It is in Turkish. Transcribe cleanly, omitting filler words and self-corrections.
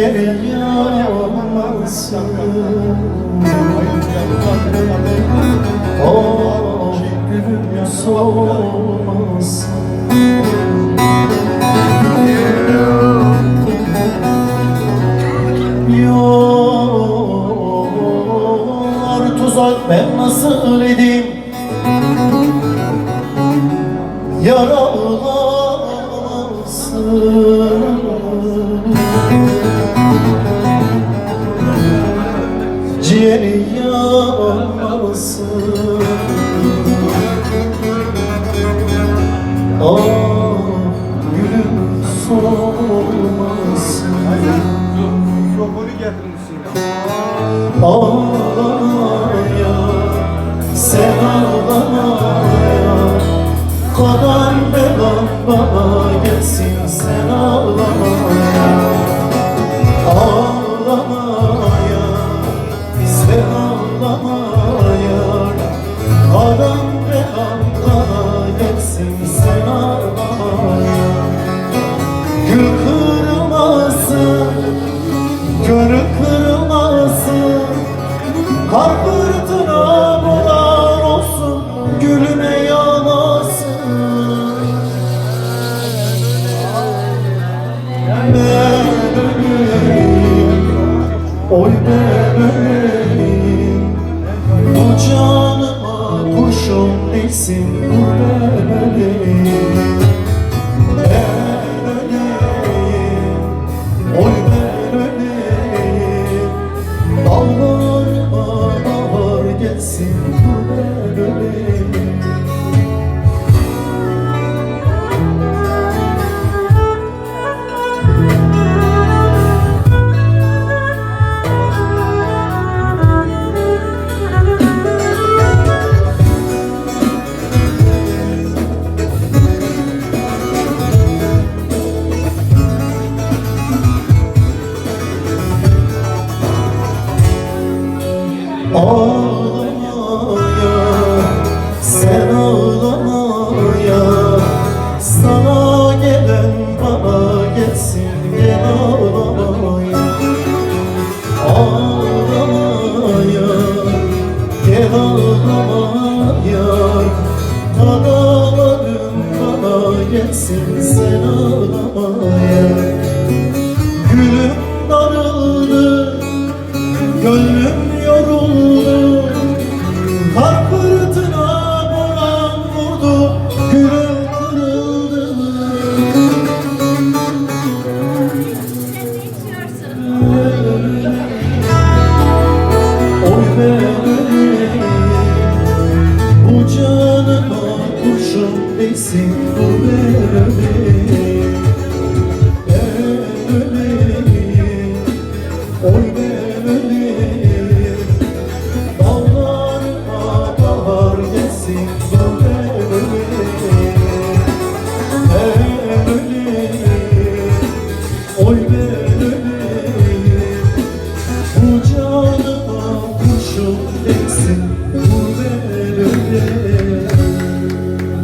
Yanmasın o gülüm solmasın. Yar tuzak ben nasıl edeyim, yaralamasın. Ciğeri yanmasın. Ah gülüm solmasın. Mikrofonu getirmişsin. Ağlamaya sen ağlamaya, kadan belan bana gelsin sen ağlamaya. Ağlamaya sen ağlamaya, kadan belan bana gelsin sen ağlamaya. Gül kırılmasın, gönül kırılmasın, kar fırtına boğar olsun, gülüme yanasın. Ben öleyim, oy ben öleyim, bu canıma kurşun değsin, bu ben öleyim. Ben öleyim, oy ben öleyim, dağlarıma bahar gelsin, bu ben öleyim. Ağlamaya, sen ağlamaya, sana gelen bana gelsin, gel ağlamaya. Ağlamaya, gel ağlamaya, kadalarım bana gelsin, sen ağlamaya. Gülüm darıldı, gönlüm yoruldu, kar fırtına boran vurdu, gülüm kırıldı. Oy ben öleyim, bu canıma kurşun değsin, bu ben öleyim.